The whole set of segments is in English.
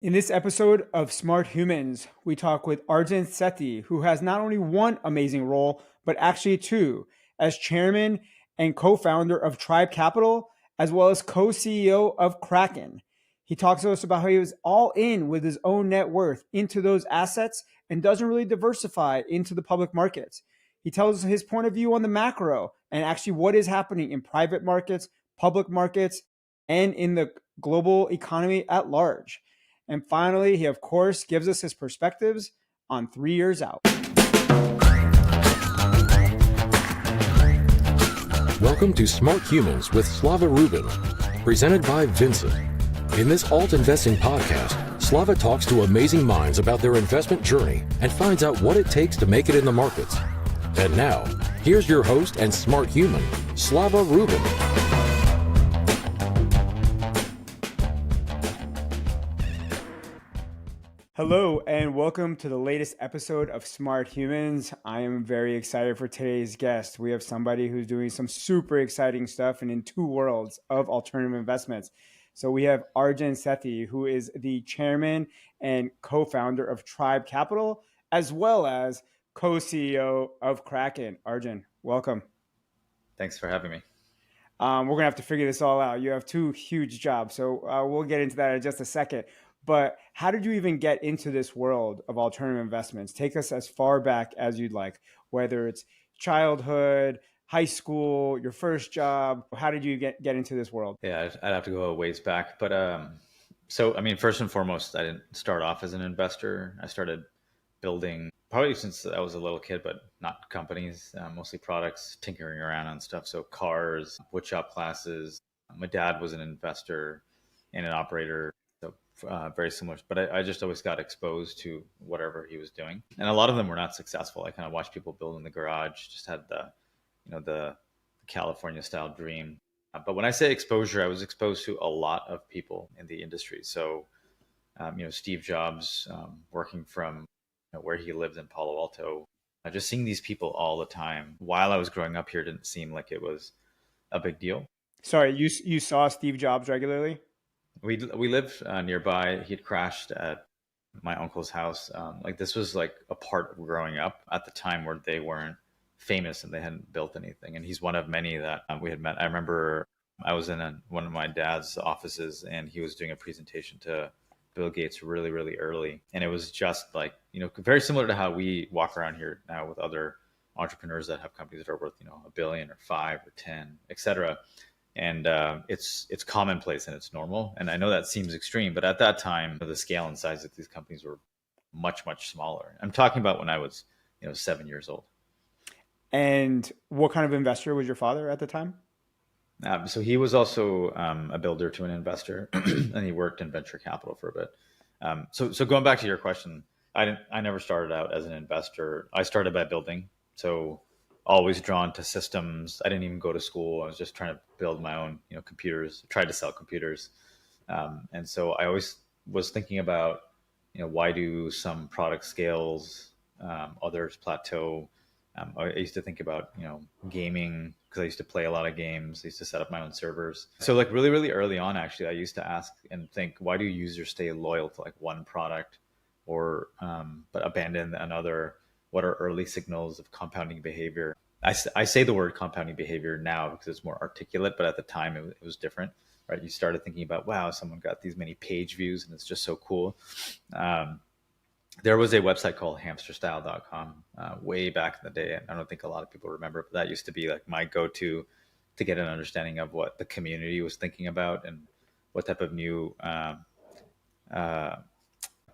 In this episode of Smart Humans, we talk with Arjun Sethi, who has not only one amazing role, but actually two, as chairman and co-founder of Tribe Capital, as well as co-CEO of Kraken. He talks to us about how he was all in with his own net worth into those assets and doesn't really diversify into the public markets. He tells us his point of view on the macro and actually what is happening in private markets, public markets, and in the global economy at large. And finally, he, of course, gives us his perspectives on 3 years out. Welcome to Smart Humans with Slava Rubin, presented by Vincent. In this alt investing podcast, Slava talks to amazing minds about their investment journey and finds out what it takes to make it in the markets. And now, here's your host and smart human, Slava Rubin. Hello, and welcome to the latest episode of Smart Humans. I am very excited for today's guest. We have somebody who's doing some super exciting stuff and in two worlds of alternative investments. So we have Arjun Sethi, who is the chairman and co-founder of Tribe Capital, as well as co-CEO of Kraken. Arjun, welcome. Thanks for having me. We're going to have to figure this all out. You have two huge jobs, so we'll get into that in just a second. But how did you even get into this world of alternative investments? Take us as far back as you'd like, whether it's childhood, high school, your first job. How did you get into this world? Yeah, I'd have to go a ways back. But first and foremost, I didn't start off as an investor. I started building probably since I was a little kid, but not companies, mostly products, tinkering around on stuff. So cars, woodshop classes. My dad was an investor and an operator. Very similar, but I just always got exposed to whatever he was doing, and a lot of them were not successful. I kind of watched people build in the garage, just had the California style dream. But when I say exposure, I was exposed to a lot of people in the industry. So, Steve Jobs, working from where he lived in Palo Alto, just seeing these people all the time while I was growing up here didn't seem like it was a big deal. Sorry, you saw Steve Jobs regularly? We lived nearby. He'd crashed at my uncle's house. This was like a part of growing up at the time where they weren't famous and they hadn't built anything. And he's one of many that we had met. I remember I was in one of my dad's offices and he was doing a presentation to Bill Gates really, really early. And it was just like, very similar to how we walk around here now with other entrepreneurs that have companies that are worth, $1 billion or 5 or 10, et cetera. And it's commonplace and it's normal. And I know that seems extreme, but at that time, the scale and size of these companies were much, much smaller. I'm talking about when I was, 7 years old. And what kind of investor was your father at the time? So he was also a builder to an investor, and he worked in venture capital for a bit. So going back to your question, I never started out as an investor. I started by building. So always drawn to systems. I didn't even go to school. I was just trying to build my own, computers, tried to sell computers. And so I always was thinking about, why do some product scales, others plateau? I used to think about, gaming because I used to play a lot of games. I used to set up my own servers. So really, really early on, actually, I used to ask and think, why do users stay loyal to one product or but abandon another? What are early signals of compounding behavior? I say the word compounding behavior now because it's more articulate, but at the time it was different, right? You started thinking about, wow, someone got these many page views and it's just so cool. There was a website called hamsterstyle.com way back in the day. I don't think a lot of people remember, but that used to be like my go-to to get an understanding of what the community was thinking about and what type of new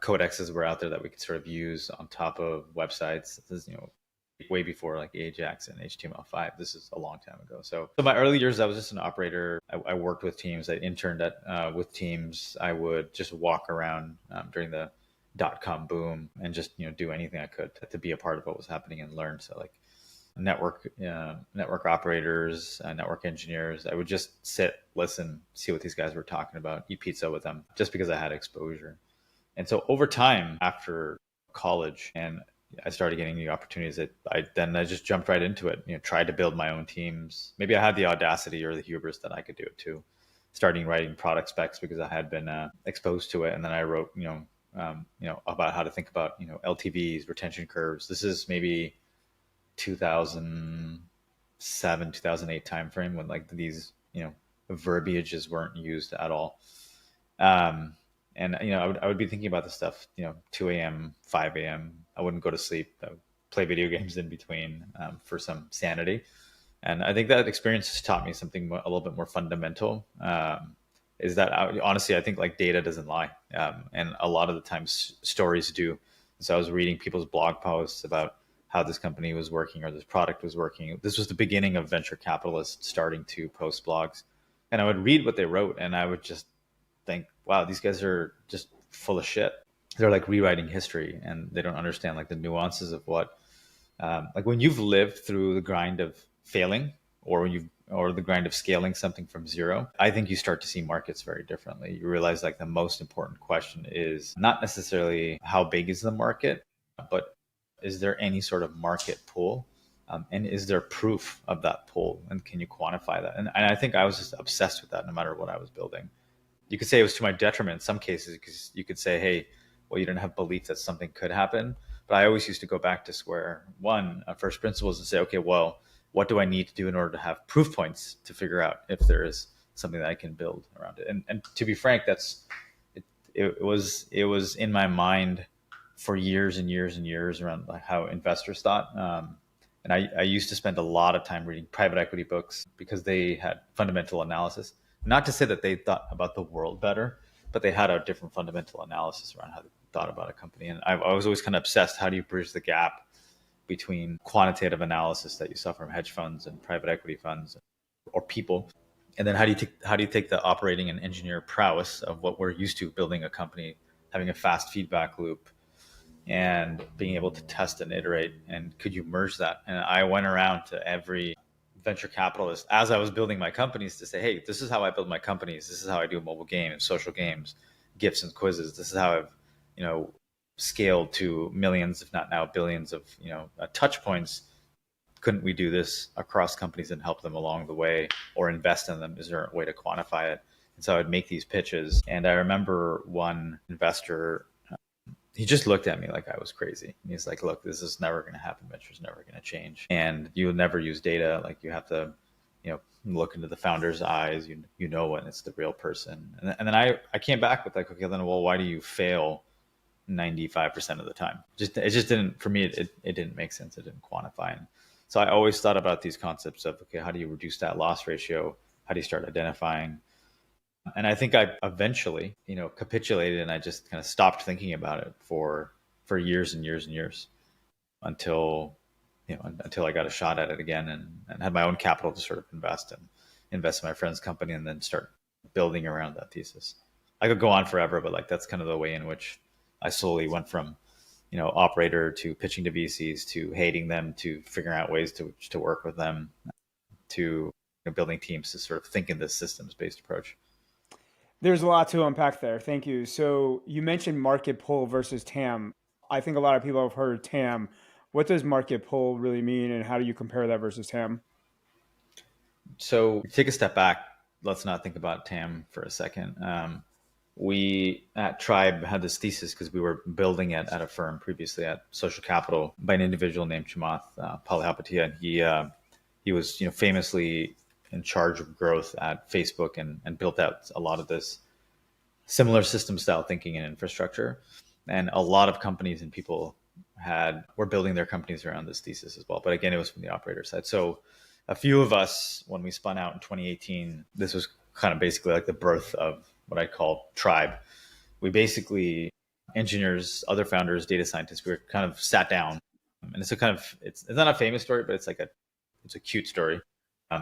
codexes were out there that we could sort of use on top of websites. This is, way before like Ajax and HTML5. This is a long time ago. So my early years, I was just an operator. I worked with teams. I interned with teams. I would just walk around during the .com boom and just do anything I could to be a part of what was happening and learn. So like network operators, network engineers. I would just sit, listen, see what these guys were talking about, eat pizza with them, just because I had exposure. And so over time, after college, and I started getting new opportunities that I just jumped right into it, tried to build my own teams. Maybe I had the audacity or the hubris that I could do it too. starting writing product specs because I had been exposed to it. And then I wrote, about how to think about, LTVs, retention curves. This is maybe 2007, 2008 timeframe when like these, verbiages weren't used at all. And I would be thinking about this stuff, 2 a.m., 5 a.m. I wouldn't go to sleep. I would play video games in between for some sanity. And I think that experience has taught me something a little bit more fundamental. Is that honestly, I think like data doesn't lie, and a lot of the times stories do. So I was reading people's blog posts about how this company was working or this product was working. This was the beginning of venture capitalists starting to post blogs, and I would read what they wrote, and I would just think, wow, these guys are just full of shit. They're like rewriting history, and they don't understand like the nuances of what, like when you've lived through the grind of failing or the grind of scaling something from zero, I think you start to see markets very differently. You realize like the most important question is not necessarily how big is the market, but is there any sort of market pull? And is there proof of that pull? And can you quantify that? And I think I was just obsessed with that no matter what I was building. You could say it was to my detriment in some cases, because you could say, hey, well, you didn't have belief that something could happen. But I always used to go back to square one, first principles, and say, okay, well, what do I need to do in order to have proof points to figure out if there is something that I can build around it? And to be frank, it was in my mind for years and years and years around like how investors thought. And I used to spend a lot of time reading private equity books because they had fundamental analysis. Not to say that they thought about the world better, but they had a different fundamental analysis around how they thought about a company. And I was always kind of obsessed. How do you bridge the gap between quantitative analysis that you saw from hedge funds and private equity funds or people? And then how do you take the operating and engineer prowess of what we're used to building a company, having a fast feedback loop and being able to test and iterate, and could you merge that? And I went around to every venture capitalist as I was building my companies to say, hey, this is how I build my companies. This is how I do mobile games, social games, gifts and quizzes. This is how I've, scaled to millions, if not now billions of, touch points. Couldn't we do this across companies and help them along the way or invest in them? Is there a way to quantify it? And so I would make these pitches. And I remember one investor, he just looked at me like I was crazy. And he's like, look, this is never going to happen. Venture's never going to change. And you'll never use data. Like you have to, look into the founder's eyes, when it's the real person. And then I came back with like, okay, then, well, why do you fail 95% of the time? It just didn't, for me, it didn't make sense. It didn't quantify. And so I always thought about these concepts of, okay, how do you reduce that loss ratio? How do you start identifying? And I think I eventually, capitulated, and I just kind of stopped thinking about it for years and years and years until I got a shot at it again and had my own capital to sort of invest in my friend's company and then start building around that thesis. I could go on forever, but like that's kind of the way in which I slowly went from, operator to pitching to VCs to hating them to figuring out ways to work with them to building teams to sort of think in this systems-based approach. There's a lot to unpack there. Thank you. So you mentioned market pull versus TAM. I think a lot of people have heard TAM. What does market pull really mean, and how do you compare that versus TAM? So take a step back. Let's not think about TAM for a second. We at Tribe had this thesis because we were building it at a firm previously at Social Capital by an individual named Chamath Palihapitiya. And he was famously in charge of growth at Facebook and built out a lot of this similar system style thinking and infrastructure. And a lot of companies and people were building their companies around this thesis as well. But again, it was from the operator side. So a few of us, when we spun out in 2018, this was kind of basically like the birth of what I call Tribe. We basically, engineers, other founders, data scientists, we were kind of sat down, and it's not a famous story, but it's a cute story.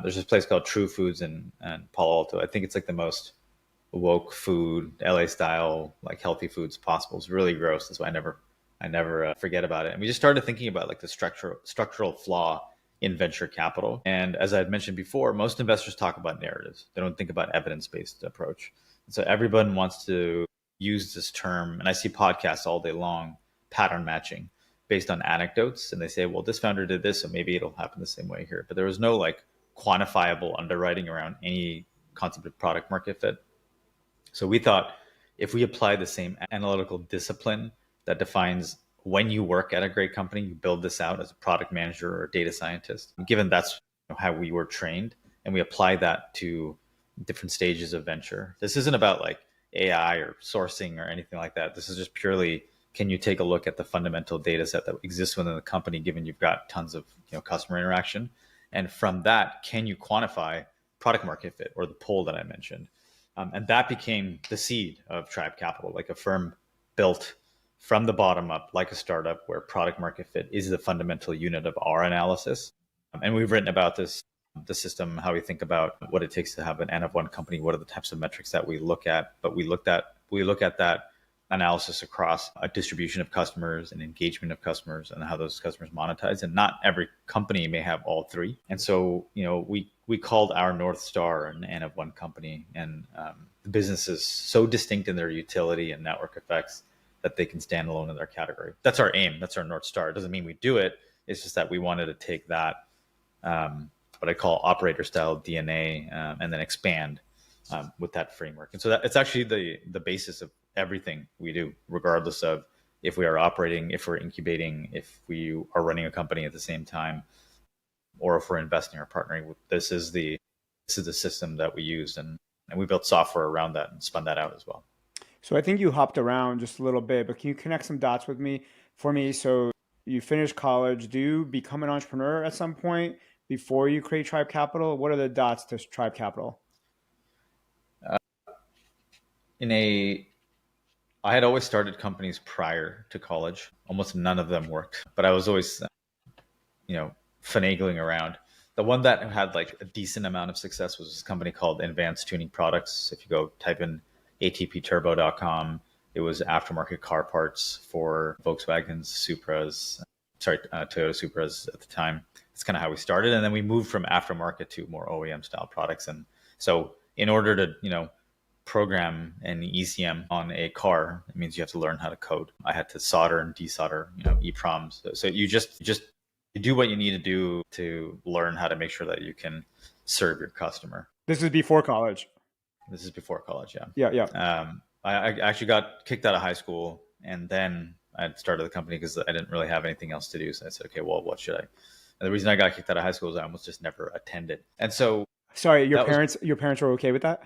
There's this place called True Foods in Palo Alto. I think it's like the most woke food, LA style, like healthy foods possible. It's really gross. That's why I never forget about it. And we just started thinking about like the structural flaw in venture capital. And as I had mentioned before, most investors talk about narratives. They don't think about evidence-based approach. And so everyone wants to use this term, and I see podcasts all day long, pattern matching based on anecdotes. And they say, well, this founder did this, so maybe it'll happen the same way here. But there was no like quantifiable underwriting around any concept of product market fit. So we thought if we apply the same analytical discipline that defines when you work at a great company, you build this out as a product manager or a data scientist, given that's how we were trained, and we apply that to different stages of venture. This isn't about like AI or sourcing or anything like that. This is just purely, can you take a look at the fundamental data set that exists within the company, given you've got tons of customer interaction? And from that, can you quantify product market fit, or the pull that I mentioned? And that became the seed of Tribe Capital, like a firm built from the bottom up, like a startup, where product market fit is the fundamental unit of our analysis. And we've written about this, the system, how we think about what it takes to have an N of one company, what are the types of metrics that we look at. But we look at that analysis across a distribution of customers and engagement of customers and how those customers monetize. And not every company may have all three. And so, we called our North Star an N of one company. And the business is so distinct in their utility and network effects that they can stand alone in their category. That's our aim. That's our North Star. It doesn't mean we do it. It's just that we wanted to take that, what I call operator style DNA, and then expand with that framework. And so that it's actually the basis of everything we do, regardless of if we are operating, if we're incubating, if we are running a company at the same time, or if we're investing or partnering. This is the system that we used, and we built software around that and spun that out as well. So I think you hopped around just a little bit, but can you connect some dots with me for me? So you finished college. Do you become an entrepreneur at some point before you create Tribe Capital? What are the dots to Tribe Capital? I had always started companies prior to college. Almost none of them worked, but I was always, finagling around. The one that had like a decent amount of success was this company called Advanced Tuning Products. If you go type in atpturbo.com, it was aftermarket car parts for Volkswagen's Supras, Toyota Supras at the time. That's kind of how we started. And then we moved from aftermarket to more OEM style products. And so in order to, program an ECM on a car, it means you have to learn how to code. I had to solder and desolder, EPROMs. So you do what you need to do to learn how to make sure that you can serve your customer. This is before college. This is before college, yeah. Yeah. I actually got kicked out of high school, and then I started the company because I didn't really have anything else to do. So I said, okay, well, what should I? And the reason I got kicked out of high school is I almost just never attended. And so, sorry, your parents were okay with that?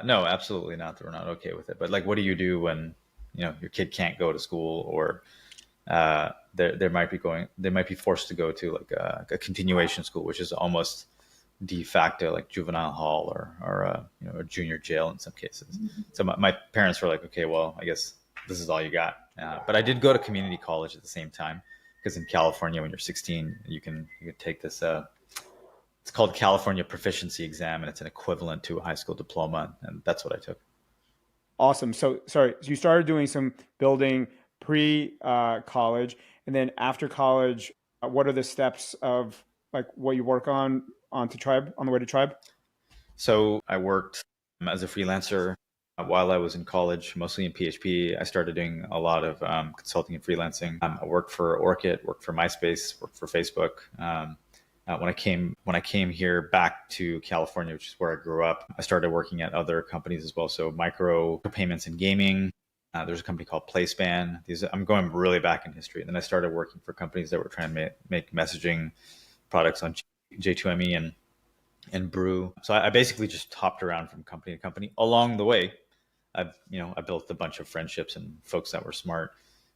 No, absolutely not. They were not okay with it. But like, what do you do when your kid can't go to school, or they might be forced to go to like a continuation school, which is almost de facto like juvenile hall or a junior jail in some cases. Mm-hmm. So my parents were like, okay, well, I guess this is all you got. But I did go to community college at the same time, because in California, when you're 16, you can take this. It's called California Proficiency Exam, and it's an equivalent to a high school diploma, and that's what I took. Awesome. So you started doing some building pre-college, and then after college, what are the steps of like what you work on to Tribe, on the way to Tribe? So I worked as a freelancer while I was in college, mostly in PHP. I started doing a lot of consulting and freelancing. I worked for Orchid, worked for MySpace, worked for Facebook. When I came here back to California, which is where I grew up, I started working at other companies as well. So micro payments and gaming. There's a company called PlaySpan. I'm going really back in history. And then I started working for companies that were trying to make messaging products on J2ME and Brew. So I basically just hopped around from company to company. Along the way, I built a bunch of friendships and folks that were smart.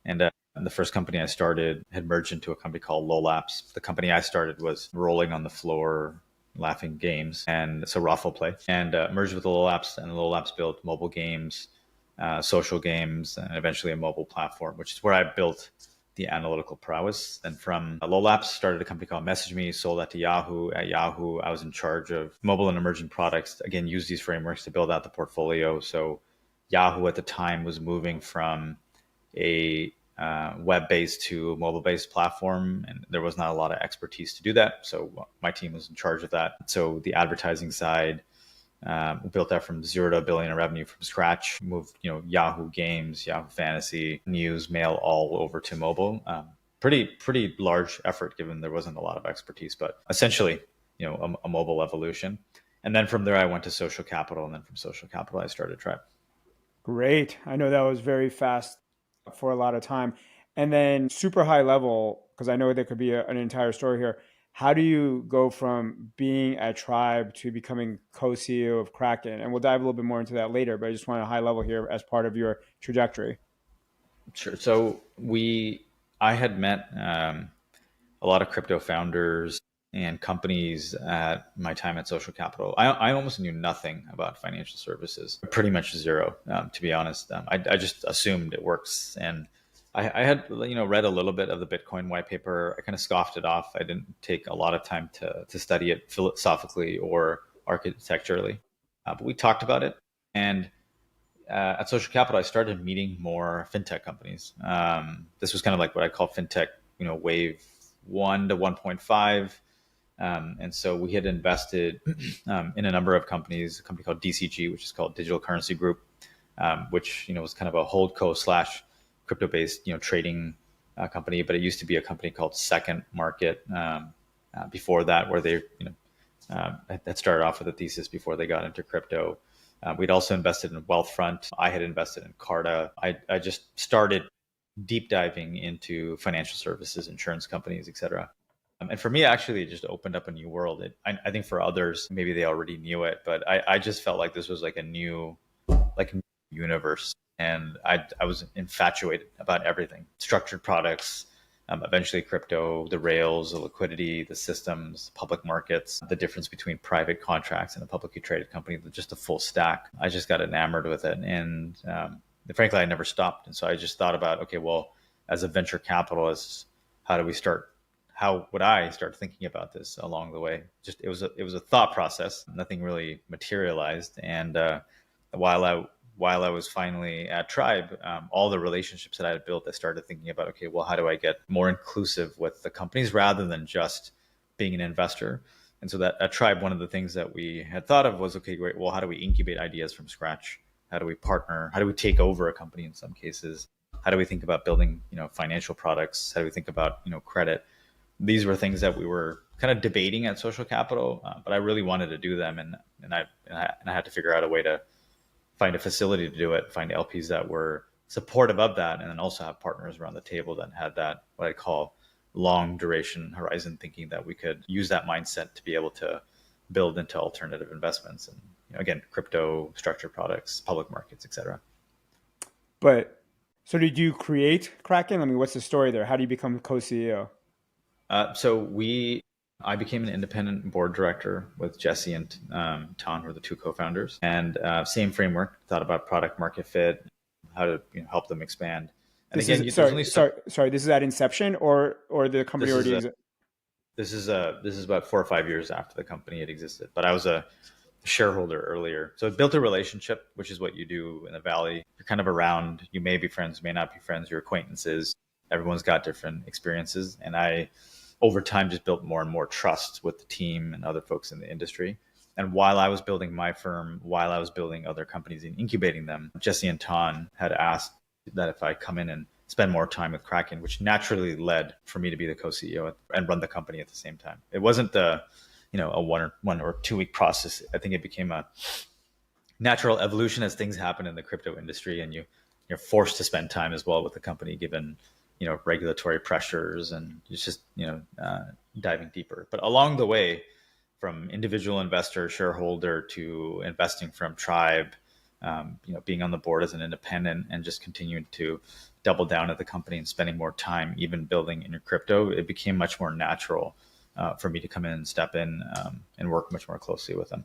And the first company I started had merged into a company called Lolaps. The company I started was Rolling on the Floor Laughing Games, and so Raffle Play, and merged with Lolaps, and Lolaps built mobile games, social games, and eventually a mobile platform, which is where I built the analytical prowess. And from Lolaps, started a company called MessageMe, sold that to Yahoo. At Yahoo, I was in charge of mobile and emerging products. Again, use these frameworks to build out the portfolio. So Yahoo at the time was moving from a web-based to a mobile-based platform, and there was not a lot of expertise to do that. So my team was in charge of that. So the advertising side, we built that from 0 to $1 billion in revenue from scratch. Moved, Yahoo Games, Yahoo Fantasy, News, Mail, all over to mobile. Pretty large effort given there wasn't a lot of expertise, but essentially, a mobile evolution. And then from there, I went to social capital. And then from social capital, I started Tribe. Great. I know that was very fast for a lot of time. And then super high level, because I know there could be an entire story here. How do you go from being at Tribe to becoming co-CEO of Kraken? And we'll dive a little bit more into that later, but I just want a high level here as part of your trajectory. Sure. So I had met a lot of crypto founders and companies at my time at Social Capital. I almost knew nothing about financial services, pretty much zero, to be honest. I just assumed it works. And I had, read a little bit of the Bitcoin white paper. I kind of scoffed it off. I didn't take a lot of time to study it philosophically or architecturally, but we talked about it. And at Social Capital, I started meeting more fintech companies. This was kind of like what I call fintech, wave 1 to 1.5. And so we had invested in a number of companies, a company called DCG, which is called Digital Currency Group, which, was kind of a holdco slash crypto-based, trading company, but it used to be a company called Second Market before that, where they, had started off with a thesis before they got into crypto. We'd also invested in Wealthfront. I had invested in Carta. I just started deep diving into financial services, insurance companies, et cetera. And for me, actually, it just opened up a new world. I think for others, maybe they already knew it, but I just felt like this was like a new universe. And I was infatuated about everything: structured products, eventually crypto, the rails, the liquidity, the systems, public markets, the difference between private contracts and a publicly traded company, just a full stack. I just got enamored with it. And frankly, I never stopped. And so I just thought about, okay, well, as a venture capitalist, how would I start thinking about this along the way? Just it was a thought process. Nothing really materialized. And while I was finally at Tribe, all the relationships that I had built, I started thinking about, okay, well, how do I get more inclusive with the companies rather than just being an investor? And so that at Tribe, one of the things that we had thought of was, okay, great. Well, how do we incubate ideas from scratch? How do we partner? How do we take over a company in some cases? How do we think about building, financial products? How do we think about, credit? These were things that we were kind of debating at Social Capital, but I really wanted to do them, and I had to figure out a way to find a facility to do it, find LPs that were supportive of that, and then also have partners around the table that had that, what I call long duration horizon thinking, that we could use that mindset to be able to build into alternative investments and, again, crypto, structured products, public markets, et cetera. But so did you create Kraken? I mean, what's the story there? How do you become co-CEO? I became an independent board director with Jesse and Ton, who are the two co-founders, and same framework. Thought about product market fit, how to help them expand. And this again, sorry. This is at inception, or the company already exists? This is about 4 or 5 years after the company had existed, but I was a shareholder earlier. So it built a relationship, which is what you do in the Valley. You're kind of around. You may be friends, may not be friends. Your acquaintances. Everyone's got different experiences, and I, over time, just built more and more trust with the team and other folks in the industry. And while I was building my firm, while I was building other companies and incubating them, Jesse and Ton had asked that if I come in and spend more time with Kraken, which naturally led for me to be the co-CEO and run the company at the same time. It wasn't a 1 or 2 week process. I think it became a natural evolution as things happen in the crypto industry, and you're forced to spend time as well with the company, given regulatory pressures, and it's just diving deeper. But along the way, from individual investor, shareholder, to investing from Tribe, being on the board as an independent, and just continuing to double down at the company and spending more time even building in your crypto, it became much more natural for me to come in and step in and work much more closely with them.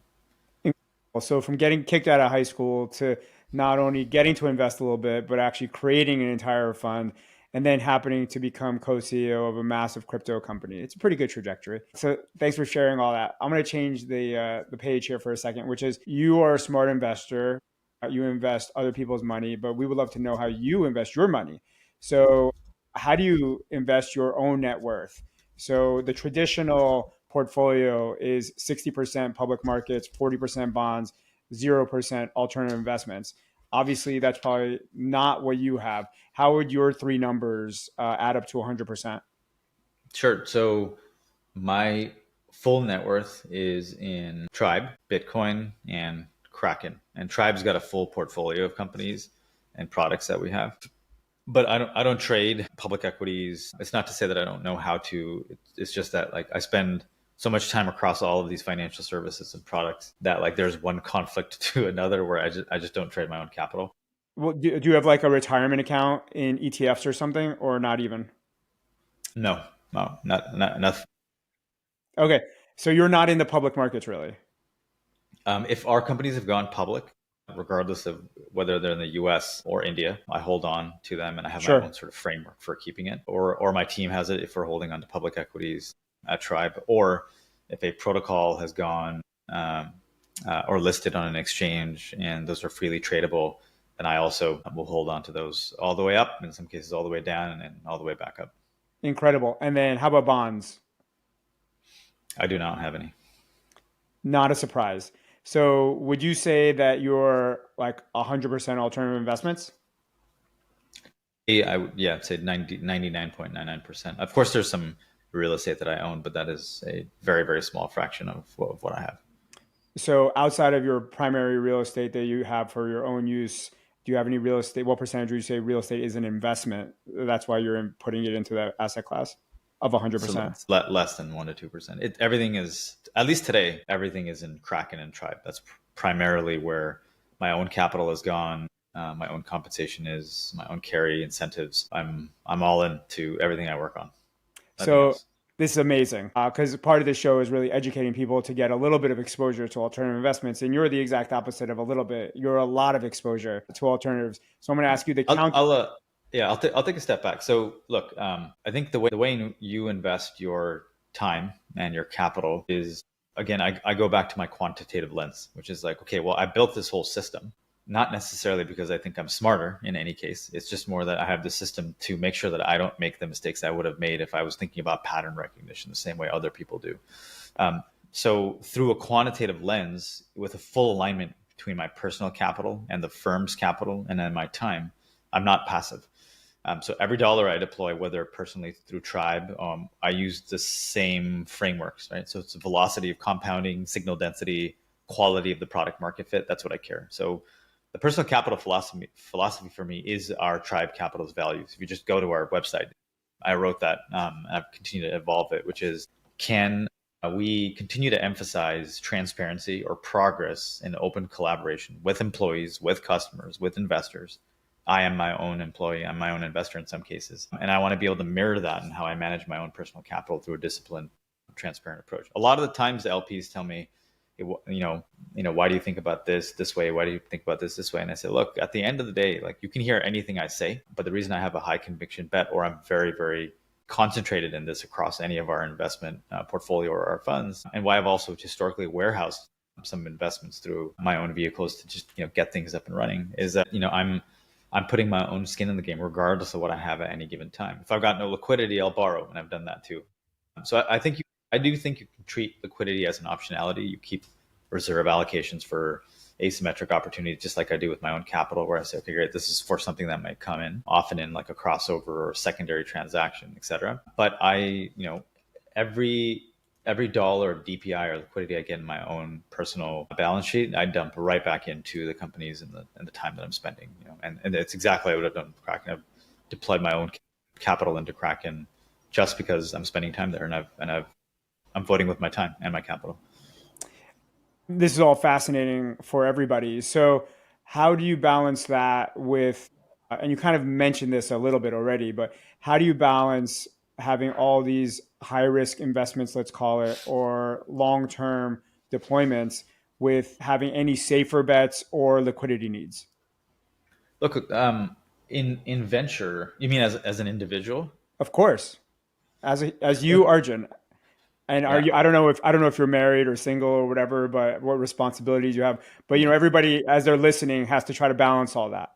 So from getting kicked out of high school to not only getting to invest a little bit, but actually creating an entire fund, and then happening to become co-CEO of a massive crypto company. It's a pretty good trajectory. So thanks for sharing all that. I'm going to change the page here for a second, which is, you are a smart investor. You invest other people's money, but we would love to know how you invest your money. So how do you invest your own net worth? So the traditional portfolio is 60% public markets, 40% bonds, 0% alternative investments. Obviously, that's probably not what you have. How would your three numbers add up to 100%? Sure. So my full net worth is in Tribe, Bitcoin, and Kraken. And Tribe's got a full portfolio of companies and products that we have. But I don't trade public equities. It's not to say that I don't know how to. It's just that like I spend so much time across all of these financial services and products that like there's one conflict to another where I just don't trade my own capital. Well, do you have like a retirement account in ETFs or something, or not even? No, no, not. Okay, so you're not in the public markets really. If our companies have gone public, regardless of whether they're in the US or India, I hold on to them and I have my Sure. own sort of framework for keeping it. Or my team has it if we're holding on to public equities at Tribe, or if a protocol has gone or listed on an exchange and those are freely tradable, then I also will hold on to those all the way up, in some cases all the way down, and then all the way back up. Incredible. And then how about bonds? I do not have any. Not a surprise. So would you say that you're like 100% alternative investments? Yeah, I'd say 99.99%. Of course, there's some real estate that I own, but that is a very, very small fraction of what I have. So outside of your primary real estate that you have for your own use, do you have any real estate? What percentage would you say real estate is an investment? That's why you're putting it into that asset class of So 100%. it's less than 1 to 2%. Everything is, at least today, everything is in Kraken and Tribe. That's primarily where my own capital has gone. My own compensation is my own carry incentives. I'm all into everything I work on. Nothing So else. this is amazing because part of the show is really educating people to get a little bit of exposure to alternative investments. And you're the exact opposite of a little bit. You're a lot of exposure to alternatives. So I'm going to ask you the I'll, count. I'll yeah, I'll take a step back. So look, I think the way you invest your time and your capital is, again, I go back to my quantitative lens, which is like, okay, well, I built this whole system, not necessarily because I think I'm smarter in any case. It's just more that I have the system to make sure that I don't make the mistakes I would have made if I was thinking about pattern recognition the same way other people do. So through a quantitative lens with a full alignment between my personal capital and the firm's capital and then my time, I'm not passive. So every dollar I deploy, whether personally through Tribe, I use the same frameworks, right? So it's the velocity of compounding, signal density, quality of the product market fit. That's what I care. So the personal capital philosophy for me is our Tribe Capital's values. If you just go to our website, I wrote that and I've continued to evolve it, which is, can we continue to emphasize transparency or progress in open collaboration with employees, with customers, with investors? I am my own employee. I'm my own investor in some cases. And I want to be able to mirror that in how I manage my own personal capital through a disciplined, transparent approach. A lot of the times the LPs tell me, why do you think about this way? Why do you think about this way? And I say, look, at the end of the day, like, you can hear anything I say, but the reason I have a high conviction bet, or I'm very, very concentrated in this across any of our investment portfolio or our funds, and why I've also historically warehoused some investments through my own vehicles to just, get things up and running, is that, I'm putting my own skin in the game, regardless of what I have at any given time. If I've got no liquidity, I'll borrow, and I've done that too. So I do think you can treat liquidity as an optionality. You keep reserve allocations for asymmetric opportunities, just like I do with my own capital, where I say, okay, great, this is for something that might come in, often in like a crossover or secondary transaction, et cetera. But every dollar of DPI or liquidity I get in my own personal balance sheet, I dump right back into the companies and the time that I'm spending. And it's exactly what I would have done with Kraken. I've deployed my own capital into Kraken just because I'm spending time there, and I'm voting with my time and my capital. This is all fascinating for everybody. So how do you balance that with, and you kind of mentioned this a little bit already, but how do you balance having all these high risk investments, let's call it, or long term deployments with having any safer bets or liquidity needs? Look, in venture, you mean as an individual? Of course, as you, Arjun, and are Yeah. you? I don't know if you're married or single or whatever, but what responsibilities you have. But everybody as they're listening has to try to balance all that.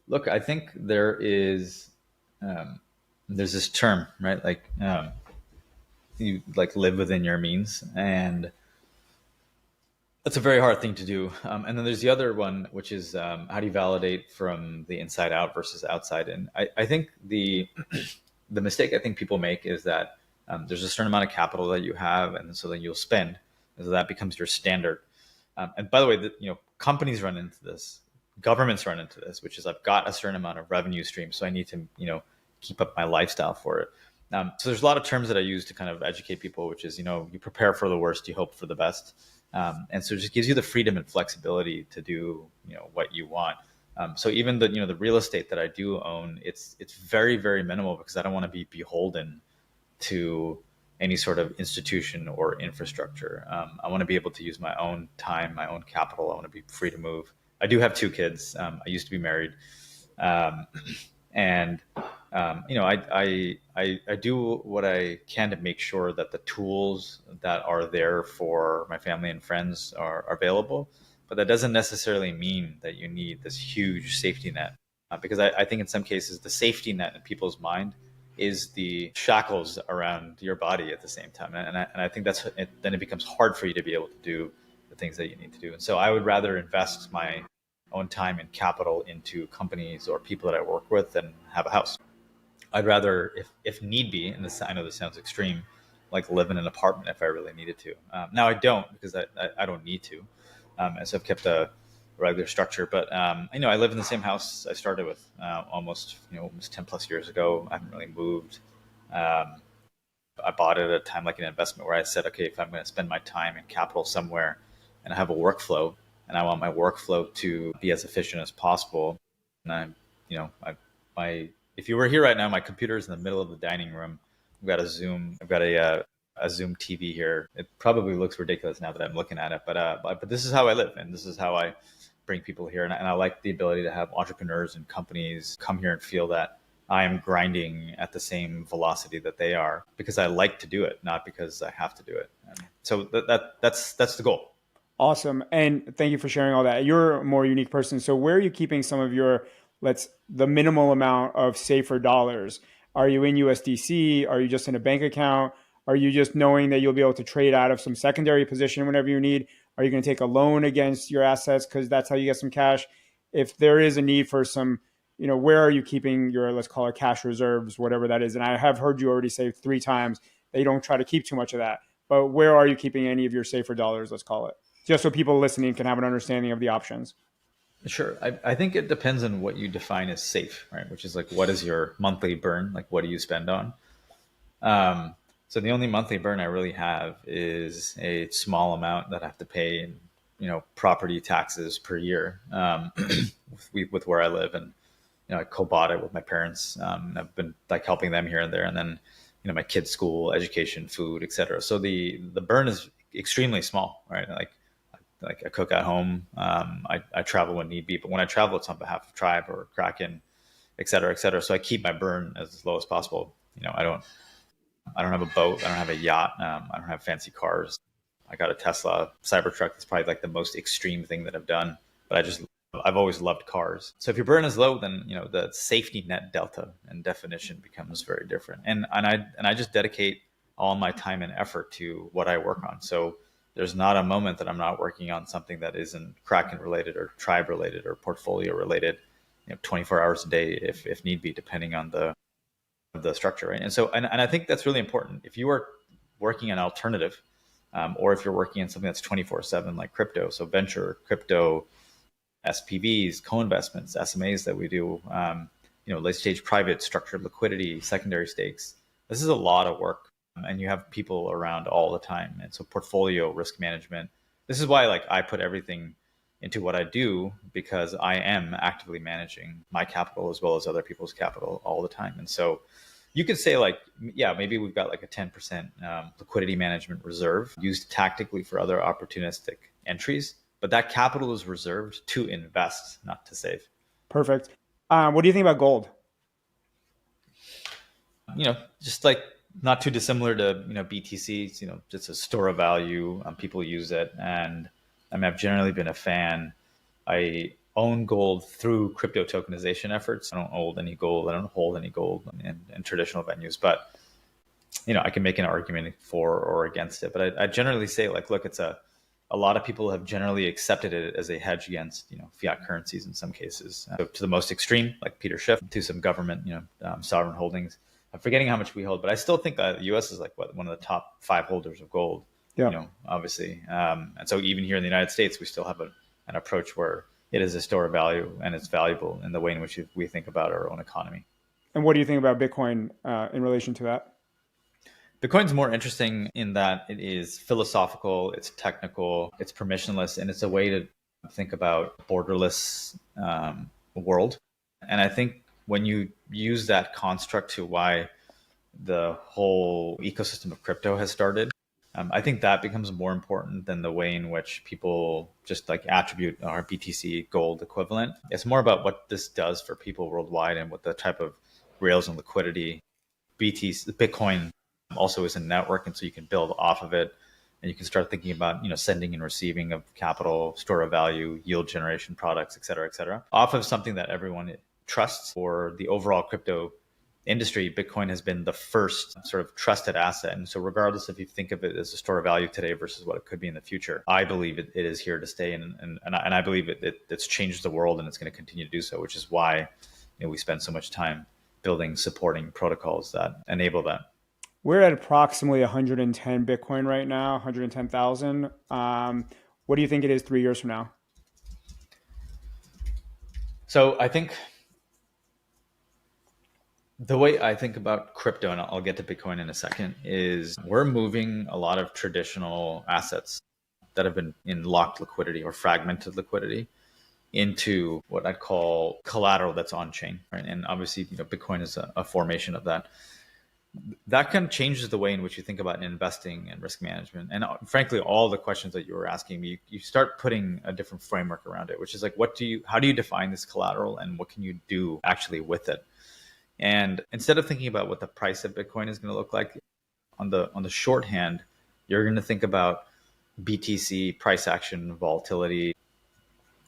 Look, I think there's this term, right? Like, you like live within your means, and that's a very hard thing to do. And then there's the other one, which is, how do you validate from the inside out versus outside in? I think the the mistake I think people make is that There's a certain amount of capital that you have, and so then you'll spend, and so that becomes your standard. And by the way, companies run into this, governments run into this, which is I've got a certain amount of revenue stream, so I need to keep up my lifestyle for it. So there's a lot of terms that I use to kind of educate people, which is you prepare for the worst, you hope for the best, and so it just gives you the freedom and flexibility to do what you want. So even the real estate that I do own, it's very, very minimal because I don't want to be beholden to any sort of institution or infrastructure. I want to be able to use my own time, my own capital. I want to be free to move. I do have 2 kids. I used to be married, and I do what I can to make sure that the tools that are there for my family and friends are available. But that doesn't necessarily mean that you need this huge safety net, because I think in some cases the safety net in people's mind is the shackles around your body at the same time, and I think then it becomes hard for you to be able to do the things that you need to do. And so I would rather invest my own time and capital into companies or people that I work with than have a house. I'd rather, if need be, and I know this sounds extreme, like live in an apartment if I really needed to. Now I don't, because I don't need to. And so I've kept a regular structure, but I live in the same house I started with almost 10 plus years ago. I haven't really moved. I bought it at a time like an investment where I said, okay, if I'm going to spend my time and capital somewhere and I have a workflow and I want my workflow to be as efficient as possible, and if you were here right now, my computer is in the middle of the dining room. I've got a Zoom TV here. It probably looks ridiculous now that I'm looking at it, but this is how I live, and this is how I bring people here. And I like the ability to have entrepreneurs and companies come here and feel that I am grinding at the same velocity that they are, because I like to do it, not because I have to do it. And so that's the goal. Awesome. And thank you for sharing all that. You're a more unique person. So where are you keeping some of the minimal amount of safer dollars? Are you in USDC? Are you just in a bank account? Are you just knowing that you'll be able to trade out of some secondary position whenever you need? Are you going to take a loan against your assets because that's how you get some cash? If there is a need for some, where are you keeping your, let's call it cash reserves, whatever that is? And I have heard you already say 3 times that you don't try to keep too much of that. But where are you keeping any of your safer dollars, let's call it? Just so people listening can have an understanding of the options. Sure. I think it depends on what you define as safe, right? Which is like, what is your monthly burn? Like, what do you spend on? So the only monthly burn I really have is a small amount that I have to pay in, property taxes per year, with where I live. And, I co-bought it with my parents. I've been like helping them here and there. And then, my kids' school, education, food, et cetera. So the burn is extremely small, right? Like I cook at home. I travel when need be, but when I travel, it's on behalf of Tribe or Kraken, et cetera, et cetera. So I keep my burn as low as possible. I don't have a boat. I don't have a yacht. I don't have fancy cars. I got a Tesla Cybertruck. That's probably like the most extreme thing that I've done, but I've always loved cars. So if your burn is low, then, the safety net delta and definition becomes very different. And I just dedicate all my time and effort to what I work on. So there's not a moment that I'm not working on something that isn't Kraken related or Tribe related or portfolio related, 24 hours a day if need be, depending on the structure, right? And so, and I think that's really important. If you are working an alternative, or if you're working in something that's 24/7, like crypto, so venture, crypto, SPVs, co-investments, SMAs that we do, late stage private, structured liquidity, secondary stakes. This is a lot of work. And you have people around all the time. And so portfolio risk management, this is why I put everything into what I do, because I am actively managing my capital as well as other people's capital all the time. And so you could say maybe we've got a 10% liquidity management reserve used tactically for other opportunistic entries, but that capital is reserved to invest, not to save. Perfect. What do you think about gold? Just not too dissimilar to BTC. It's a store of value. People use it, and I've generally been a fan. I own gold through crypto tokenization efforts. I don't hold any gold. I don't hold any gold in traditional venues, but I can make an argument for or against it. But I generally say look, it's a lot of people have generally accepted it as a hedge against fiat currencies in some cases. So to the most extreme, like Peter Schiff, to some government sovereign holdings. I'm forgetting how much we hold, but I still think that the US is like one of the top 5 holders of gold, Yeah. obviously. And so even here in the United States, we still have an approach where it is a store of value and it's valuable in the way in which we think about our own economy. And what do you think about Bitcoin in relation to that? Bitcoin's more interesting in that it is philosophical, it's technical, it's permissionless, and it's a way to think about borderless world. And I think when you use that construct to why the whole ecosystem of crypto has started, I think that becomes more important than the way in which people just like attribute our BTC gold equivalent. It's more about what this does for people worldwide and what the type of rails and liquidity Bitcoin also is a network. And so you can build off of it and you can start thinking about, sending and receiving of capital, store of value, yield generation products, et cetera, off of something that everyone trusts. For the overall crypto industry, Bitcoin has been the first sort of trusted asset. And so regardless if you think of it as a store of value today versus what it could be in the future, I believe it is here to stay. And I believe it's changed the world and it's going to continue to do so, which is why we spend so much time building, supporting protocols that enable that. We're at approximately 110 Bitcoin right now, 110,000. What do you think it is 3 years from now? So I think the way I think about crypto, and I'll get to Bitcoin in a second, is we're moving a lot of traditional assets that have been in locked liquidity or fragmented liquidity into what I'd call collateral that's on chain, right? And obviously, Bitcoin is a formation of that. That kind of changes the way in which you think about investing and risk management. And frankly, all the questions that you were asking me, you start putting a different framework around it, which is like, how do you define this collateral and what can you do actually with it? And instead of thinking about what the price of Bitcoin is going to look like on the shorthand, you're going to think about BTC price action, volatility,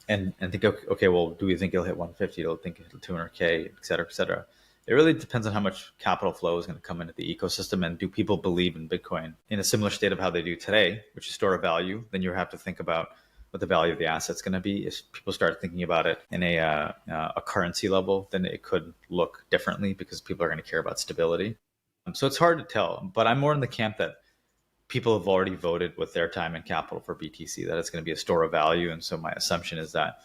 and think, okay, well, do we think it'll hit 150? Do we think it'll hit 200K, et cetera, et cetera? It really depends on how much capital flow is going to come into the ecosystem, and do people believe in Bitcoin in a similar state of how they do today, which is store of value. Then you have to think about what the value of the asset's going to be. If people start thinking about it in a currency level, then it could look differently because people are going to care about stability. So it's hard to tell, but I'm more in the camp that people have already voted with their time and capital for BTC, that it's going to be a store of value. And so my assumption is that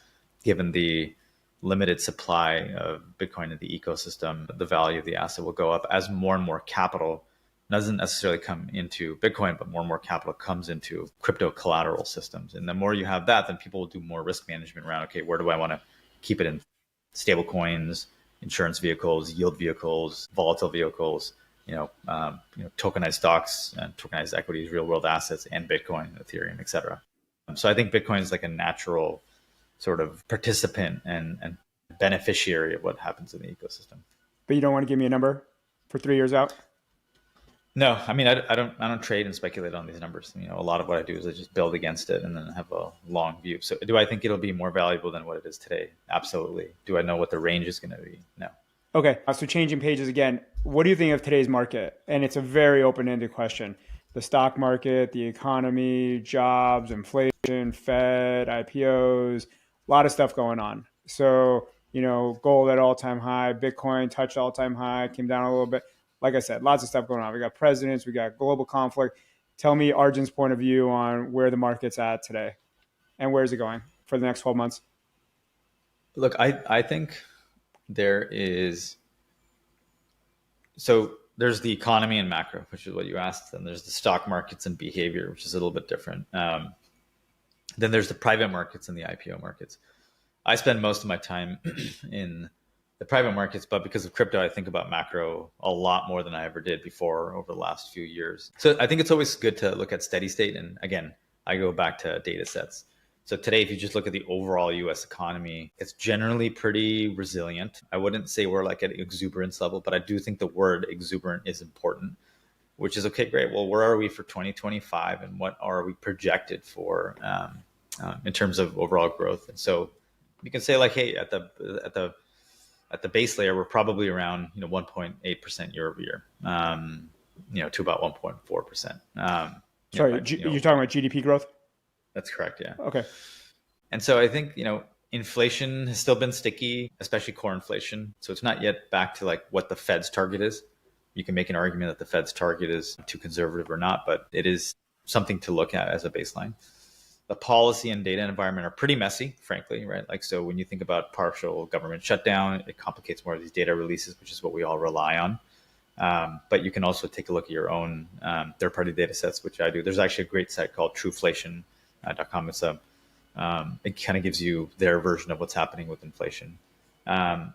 given the limited supply of Bitcoin in the ecosystem, the value of the asset will go up as more and more capital doesn't necessarily come into Bitcoin, but more and more capital comes into crypto collateral systems. And the more you have that, then people will do more risk management around, okay, where do I want to keep it in? Stable coins, insurance vehicles, yield vehicles, volatile vehicles, tokenized stocks and tokenized equities, real world assets, and Bitcoin, Ethereum, et cetera. So I think Bitcoin is like a natural sort of participant and beneficiary of what happens in the ecosystem. But you don't want to give me a number for 3 years out? No, I mean, I don't trade and speculate on these numbers. A lot of what I do is I just build against it and then have a long view. So do I think it'll be more valuable than what it is today? Absolutely. Do I know what the range is going to be? No. Okay. So changing pages again, what do you think of today's market? And it's a very open-ended question. The stock market, the economy, jobs, inflation, Fed, IPOs, a lot of stuff going on. So, gold at all-time high, Bitcoin touched all-time high, came down a little bit. Like I said, lots of stuff going on. We got presidents, we got global conflict. Tell me Arjun's point of view on where the market's at today and where's it going for the next 12 months? Look, I think there's the economy and macro, which is what you asked. Then there's the stock markets and behavior, which is a little bit different. Then there's the private markets and the IPO markets. I spend most of my time in the private markets, but because of crypto, I think about macro a lot more than I ever did before over the last few years. So I think it's always good to look at steady state. And again, I go back to data sets. So today, if you just look at the overall US economy, it's generally pretty resilient. I wouldn't say we're like at exuberance level, but I do think the word exuberant is important, which is okay, great. Well, where are we for 2025 and what are we projected for in terms of overall growth? And so you can say like, hey, at the base layer, we're probably around 1.8% year over year, to about 1.4%. Sorry, you're talking about GDP growth? That's correct. Yeah. Okay. And so I think, inflation has still been sticky, especially core inflation. So it's not yet back to like what the Fed's target is. You can make an argument that the Fed's target is too conservative or not, but it is something to look at as a baseline. The policy and data environment are pretty messy, frankly, right? Like, so when you think about partial government shutdown, it complicates more of these data releases, which is what we all rely on. But you can also take a look at your own third-party data sets, which I do. There's actually a great site called trueflation.com. It kind of gives you their version of what's happening with inflation. And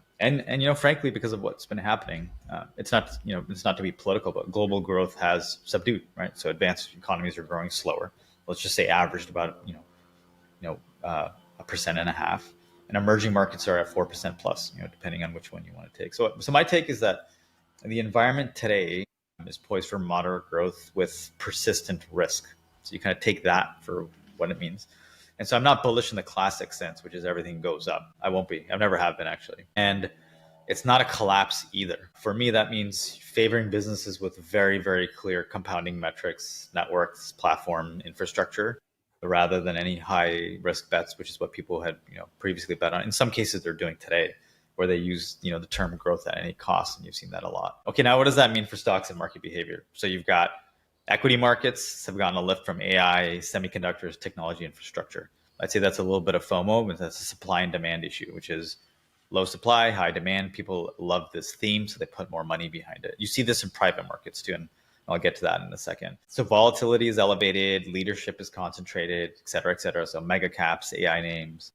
frankly, because of what's been happening, it's not to be political, but global growth has subdued, right? So advanced economies are growing slower. Let's just say averaged about 1.5%, and emerging markets are at 4% plus, depending on which one you want to take. So my take is that the environment today is poised for moderate growth with persistent risk. So you kind of take that for what it means. And so I'm not bullish in the classic sense, which is everything goes up. I won't be. I never have been, actually. And it's not a collapse either. For me, that means favoring businesses with very, very clear compounding metrics, networks, platform, infrastructure, rather than any high risk bets, which is what people had previously bet on. In some cases, they're doing today, where they use the term growth at any cost, and you've seen that a lot. Okay, now what does that mean for stocks and market behavior? So you've got equity markets have gotten a lift from AI, semiconductors, technology infrastructure. I'd say that's a little bit of FOMO, but that's a supply and demand issue, which is low supply, high demand. People love this theme, so they put more money behind it. You see this in private markets too, and I'll get to that in a second. So volatility is elevated, leadership is concentrated, et cetera, et cetera. So mega caps, AI names,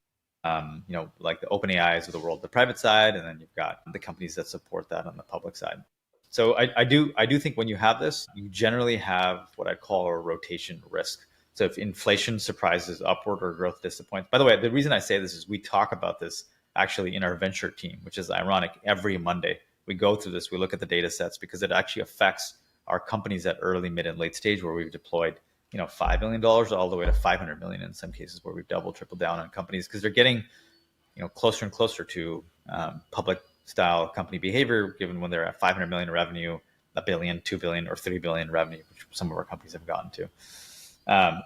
like the OpenAIs of the world, the private side, and then you've got the companies that support that on the public side. So I do think when you have this, you generally have what I call a rotation risk. So if inflation surprises upward or growth disappoints, by the way, the reason I say this is we talk about this actually in our venture team, which is ironic. Every Monday, we go through this, we look at the data sets because it actually affects our companies at early, mid, and late stage where we've deployed, $5 million all the way to 500 million in some cases where we've doubled, tripled down on companies because they're getting, closer and closer to public style company behavior, given when they're at 500 million revenue, $1 billion, $2 billion, or $3 billion revenue, which some of our companies have gotten to.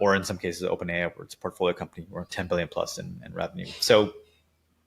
Or in some cases, OpenAI, where it's a portfolio company, we're 10 billion plus in revenue. So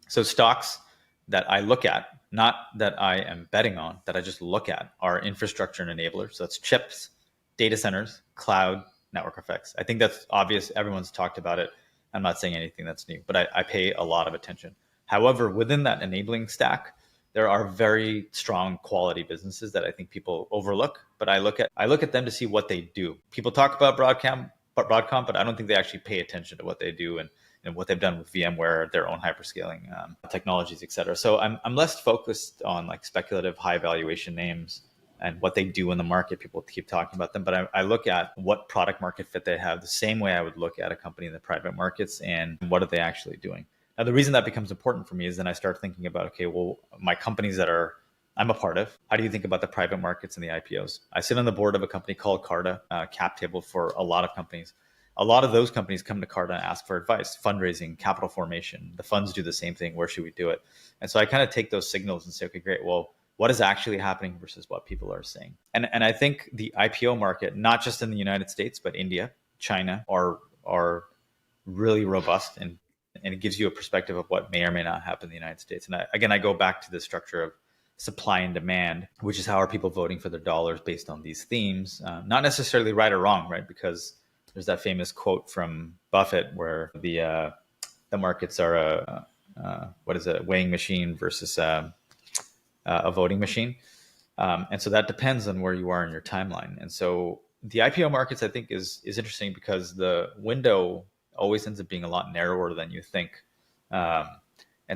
stocks that I look at, not that I am betting on, that I just look at, are infrastructure and enablers. So that's chips, data centers, cloud, network effects. I think that's obvious. Everyone's talked about it. I'm not saying anything that's new, but I pay a lot of attention. However, within that enabling stack, there are very strong quality businesses that I think people overlook, but I look at them to see what they do. People talk about Broadcom, but I don't think they actually pay attention to what they do and what they've done with VMware, their own hyperscaling technologies, et cetera. So I'm less focused on like speculative high valuation names and what they do in the market. People keep talking about them, but I look at what product market fit they have the same way I would look at a company in the private markets and what are they actually doing. Now, the reason that becomes important for me is then I start thinking about, okay, well, my companies that I'm a part of, how do you think about the private markets and the IPOs? I sit on the board of a company called Carta, cap table for a lot of companies. A lot of those companies come to Carta and ask for advice, fundraising, capital formation. The funds do the same thing. Where should we do it? And so I kind of take those signals and say, okay, great. Well, what is actually happening versus what people are saying? And I think the IPO market, not just in the United States, but India, China are really robust, and it gives you a perspective of what may or may not happen in the United States. And I go back to the structure of supply and demand, which is how are people voting for their dollars based on these themes? Not necessarily right or wrong, right? Because there's that famous quote from Buffett where the markets are a weighing machine versus a voting machine. And so that depends on where you are in your timeline. And so the IPO markets, I think, is interesting because the window always ends up being a lot narrower than you think. And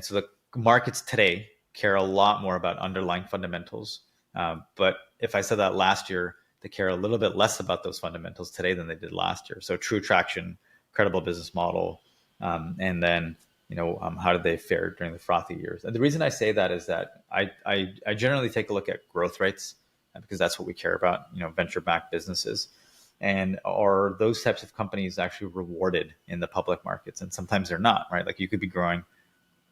so the markets today care a lot more about underlying fundamentals. But if I said that last year, they care a little bit less about those fundamentals today than they did last year. So true traction, credible business model, and then how did they fare during the frothy years? And the reason I say that is that I generally take a look at growth rates because that's what we care about, venture-backed businesses. And are those types of companies actually rewarded in the public markets? And sometimes they're not, right? Like you could be growing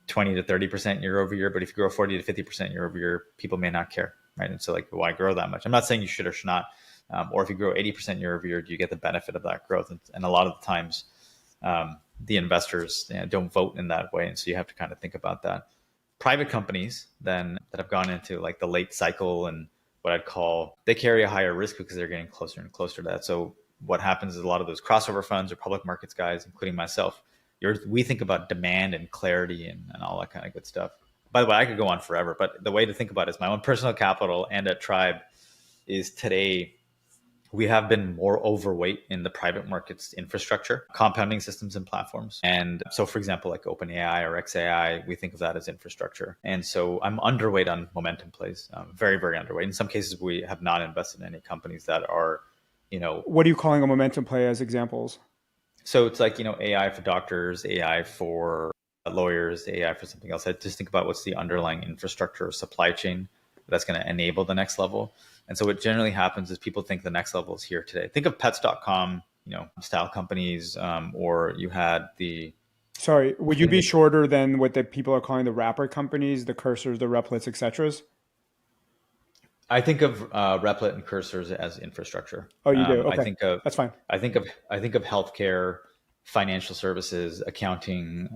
20 to 30% year over year, but if you grow 40 to 50% year over year, people may not care, right? And so like, why grow that much? I'm not saying you should or should not. Or if you grow 80% year over year, do you get the benefit of that growth? And a lot of the times, the investors don't vote in that way. And so you have to kind of think about that. Private companies then that have gone into like the late cycle and what I'd call, they carry a higher risk because they're getting closer and closer to that. So what happens is a lot of those crossover funds or public markets guys, including myself, we think about demand and clarity and all that kind of good stuff. By the way, I could go on forever, but the way to think about it is my own personal capital and at Tribe is today we have been more overweight in the private markets infrastructure, compounding systems and platforms. And so, for example, like OpenAI or XAI, we think of that as infrastructure. And so I'm underweight on momentum plays, very, very underweight. In some cases, we have not invested in any companies that are, What are you calling a momentum play as examples? So it's like, AI for doctors, AI for lawyers, AI for something else. I just think about what's the underlying infrastructure or supply chain that's going to enable the next level. And so what generally happens is people think the next level is here today. Think of pets.com, style companies, or you had the... Sorry, would you be shorter than what the people are calling the wrapper companies, the Cursors, the Replits, et cetera? I think of Replit and Cursors as infrastructure. Oh, you do? Okay, I think of, that's fine. I think of healthcare, financial services, accounting,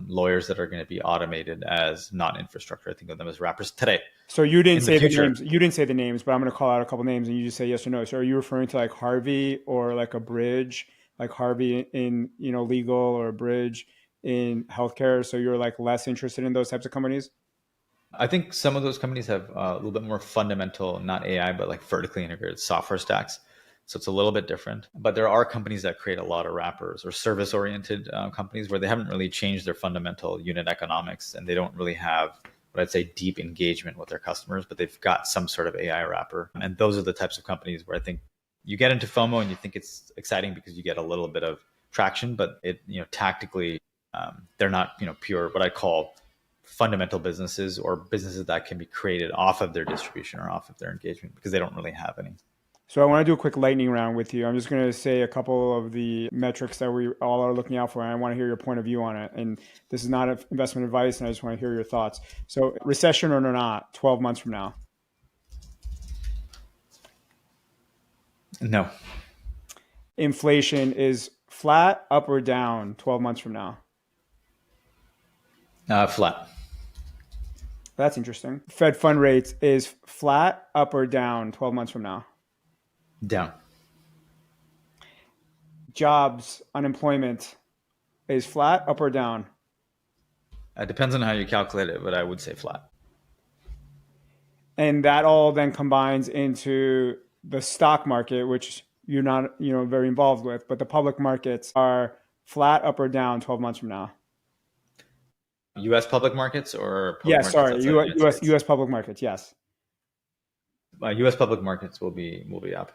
lawyers that are going to be automated as not infrastructure. I think of them as wrappers today. So you didn't say the names. You didn't say the names, but I'm going to call out a couple names, and you just say yes or no. So are you referring to like Harvey or like a Bridge, like Harvey in legal or a Bridge in healthcare? So you're like less interested in those types of companies? I think some of those companies have a little bit more fundamental, not AI, but like vertically integrated software stacks. So it's a little bit different. But there are companies that create a lot of wrappers or service-oriented companies where they haven't really changed their fundamental unit economics and they don't really have what I'd say deep engagement with their customers, but they've got some sort of AI wrapper. And those are the types of companies where I think you get into FOMO and you think it's exciting because you get a little bit of traction, but it, tactically, they're not, pure, what I call fundamental businesses or businesses that can be created off of their distribution or off of their engagement because they don't really have any. So I want to do a quick lightning round with you. I'm just going to say a couple of the metrics that we all are looking out for, and I want to hear your point of view on it. And this is not investment advice, and I just want to hear your thoughts. So recession or not, 12 months from now? No. Inflation is flat, up, or down 12 months from now? Flat. That's interesting. Fed fund rates is flat, up, or down 12 months from now? Down. Jobs, unemployment is flat, up, or down? It depends on how you calculate it, but I would say flat. And that all then combines into the stock market, which you're not, very involved with, but the public markets are flat, up, or down 12 months from now? U.S. public markets or yes, sorry, U.S. public markets. Yes. U.S. public markets will be up.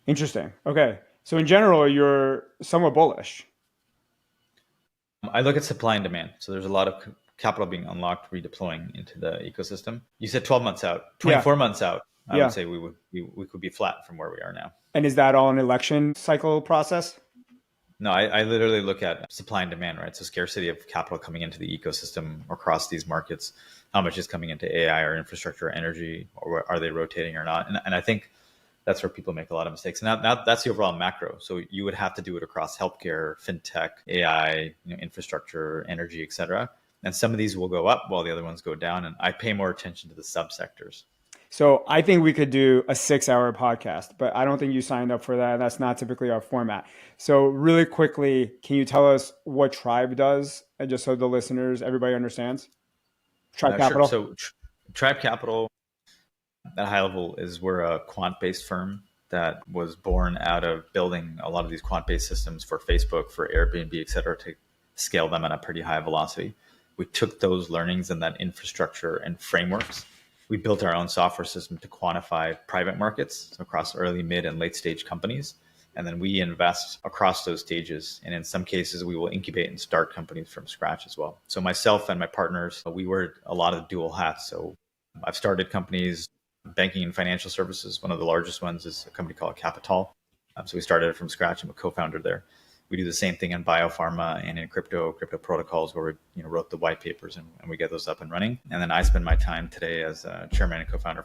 Interesting. Okay, so in general, you're somewhat bullish. I look at supply and demand. So there's a lot of capital being unlocked, redeploying into the ecosystem. You said 12 months out, 24 months out. I would say we could be flat from where we are now. And is that all an election cycle process? No, I literally look at supply and demand, right? So scarcity of capital coming into the ecosystem across these markets, how much is coming into AI or infrastructure or energy, or are they rotating or not? And I think that's where people make a lot of mistakes. And now that's the overall macro. So you would have to do it across healthcare, fintech, AI, infrastructure, energy, et cetera. And some of these will go up while the other ones go down. And I pay more attention to the subsectors. So I think we could do a 6-hour podcast, but I don't think you signed up for that. That's not typically our format. So really quickly, can you tell us what Tribe does? And just so the listeners, everybody understands. Tribe Capital. Sure. So Tribe Capital at a high level is we're a quant-based firm that was born out of building a lot of these quant-based systems for Facebook, for Airbnb, et cetera, to scale them at a pretty high velocity. We took those learnings and that infrastructure and frameworks. We built our own software system to quantify private markets, so across early, mid, and late stage companies. And then we invest across those stages. And in some cases, we will incubate and start companies from scratch as well. So myself and my partners, we wear a lot of dual hats. So I've started companies, banking and financial services. One of the largest ones is a company called Capital. So we started it from scratch. I'm a co-founder there. We do the same thing in biopharma and in crypto protocols where we wrote the white papers and we get those up and running. And then I spend my time today as chairman and co-founder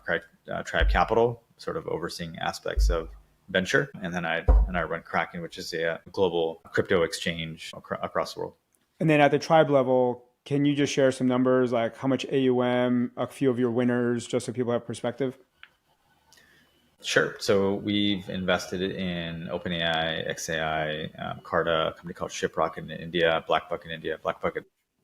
of Tribe Capital, sort of overseeing aspects of venture. And then I run Kraken, which is a global crypto exchange across the world. And then at the Tribe level, Can you just share some numbers, like how much AUM, a few of your winners, just so people have perspective? Sure. So we've invested in OpenAI, XAI, Carta, a company called Shiprocket in India, Blackbuck in India. Blackbuck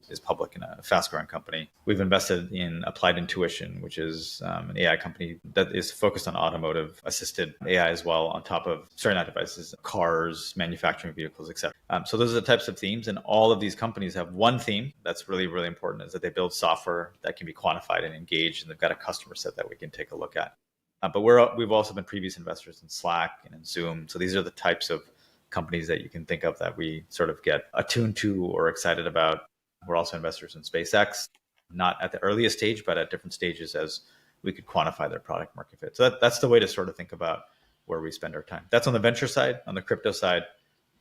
is public and a fast-growing company. We've invested in Applied Intuition, which is an AI company that is focused on automotive-assisted AI as well, on top of, not devices, cars, manufacturing vehicles, etc. So those are the types of themes, and all of these companies have one theme that's really, really important, is that they build software that can be quantified and engaged, and they've got a customer set that we can take a look at. But we've also been previous investors in Slack and in Zoom. So these are the types of companies that you can think of that we sort of get attuned to or excited about. We're also investors in SpaceX, not at the earliest stage, but at different stages as we could quantify their product market fit. So that's the way to sort of think about where we spend our time. That's on the venture side. On the crypto side,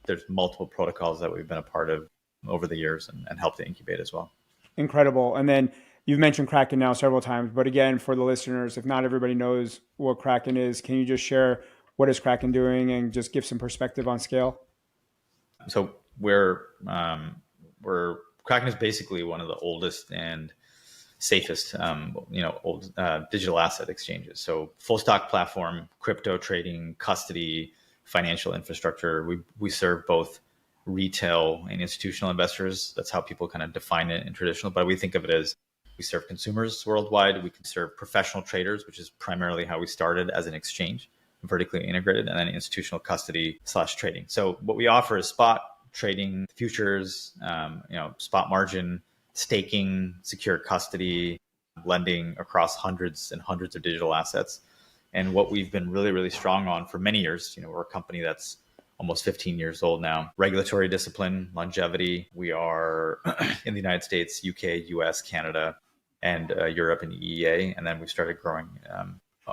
there's multiple protocols that we've been a part of over the years and helped to incubate as well. Incredible. And then you've mentioned Kraken now several times, but again, for the listeners, if not everybody knows what Kraken is, can you just share what is Kraken doing and just give some perspective on scale? So Kraken is basically one of the oldest and safest, old digital asset exchanges. So full stock platform, crypto trading, custody, financial infrastructure. We serve both retail and institutional investors. That's how people kind of define it in traditional, but we think of it as we serve consumers worldwide. We can serve professional traders, which is primarily how we started as an exchange, vertically integrated, and then institutional custody / trading. So what we offer is spot trading, futures, spot margin, staking, secure custody, lending across hundreds and hundreds of digital assets. And what we've been really, really strong on for many years, we're a company that's almost 15 years old now. Regulatory discipline, longevity. We are in the United States, UK, US, Canada, and Europe and EEA. And then we've started growing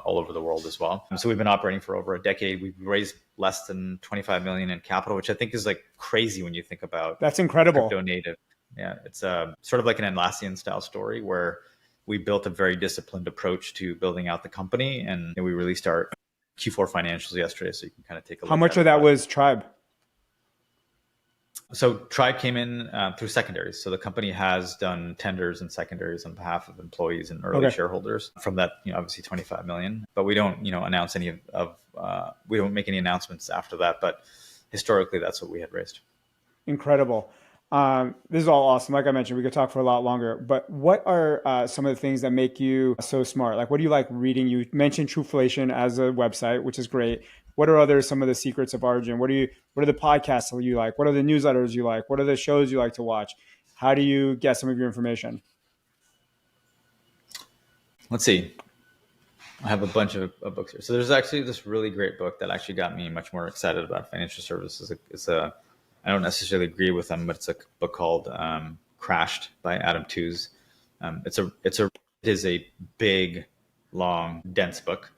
all over the world as well. So we've been operating for over a decade. We've raised less than 25 million in capital, which I think is like crazy when you think about That's incredible. Crypto native. Yeah, it's sort of like an Atlassian style story where we built a very disciplined approach to building out the company, and we released our Q4 financials yesterday, so you can kind of take a look. How much of that was Tribe? So Tribe came in through secondaries. So the company has done tenders and secondaries on behalf of employees and early shareholders from that, obviously 25 million. But we don't, announce any we don't make any announcements after that. But historically, that's what we had raised. Incredible. This is all awesome. Like I mentioned, we could talk for a lot longer, but what are some of the things that make you so smart? Like, what do you like reading? You mentioned Trueflation as a website, which is great. What are some of the secrets of Arjun? What are the podcasts that you like? What are the newsletters you like? What are the shows you like to watch? How do you get some of your information? Let's see. I have a bunch of books here. So there's actually this really great book that actually got me much more excited about financial services. I don't necessarily agree with them, but it's a book called Crashed by Adam Tooze. It is a big, long, dense book.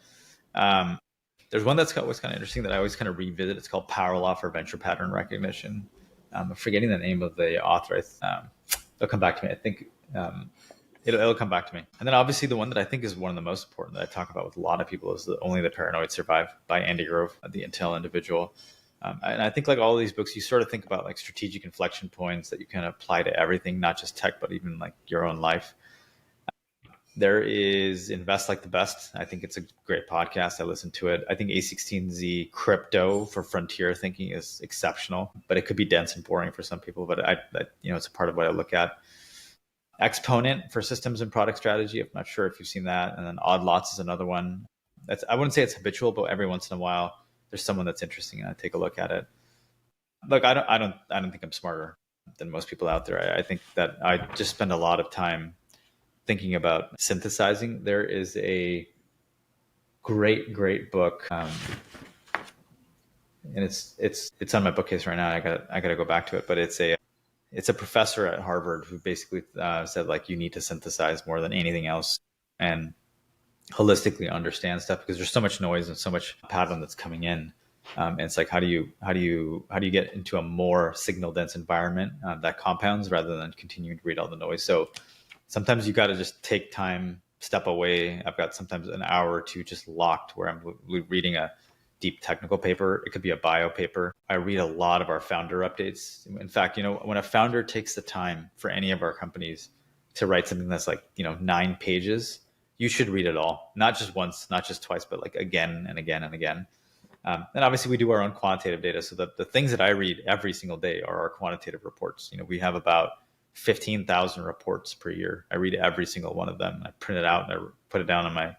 There's one that's always kind of interesting that I always kind of revisit. It's called Power Law for Venture Pattern Recognition. I'm forgetting the name of the author. It'll come back to me. I think it'll come back to me. And then obviously the one that I think is one of the most important that I talk about with a lot of people is Only the Paranoid Survive by Andy Grove, the Intel individual. And I think like all of these books, you sort of think about like strategic inflection points that you can apply to everything, not just tech, but even like your own life. There is Invest Like the Best. I think it's a great podcast. I listen to it. I think A16Z Crypto for Frontier Thinking is exceptional, but it could be dense and boring for some people. But it's a part of what I look at. Exponent for Systems and Product Strategy. I'm not sure if you've seen that. And then Odd Lots is another one. I wouldn't say it's habitual, but every once in a while there's someone that's interesting and I take a look at it. Look, I don't think I'm smarter than most people out there. I think that I just spend a lot of time thinking about synthesizing. There is a great book, and it's on my bookcase right now. I gotta go back to it, but it's a professor at Harvard who basically said like you need to synthesize more than anything else and holistically understand stuff because there's so much noise and so much pattern that's coming in. And it's like how do you get into a more signal dense environment that compounds rather than continuing to read all the noise. So sometimes you got to just take time, step away. I've got sometimes an hour or two just locked where I'm reading a deep technical paper. It could be a bio paper. I read a lot of our founder updates. In fact, when a founder takes the time for any of our companies to write something that's like, 9 pages, you should read it all, not just once, not just twice, but like again and again and again. And obviously we do our own quantitative data. So the things that I read every single day are our quantitative reports. We have about 15,000 reports per year. I read every single one of them. I print it out and I put it down on my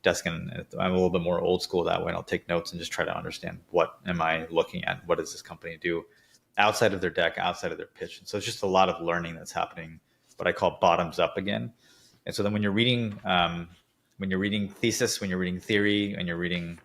desk, and I'm a little bit more old school that way. And I'll take notes and just try to understand, what am I looking at? What does this company do outside of their deck, outside of their pitch? And so it's just a lot of learning that's happening, what I call bottoms up again. And so then when you're reading thesis, when you're reading theory, and you're reading,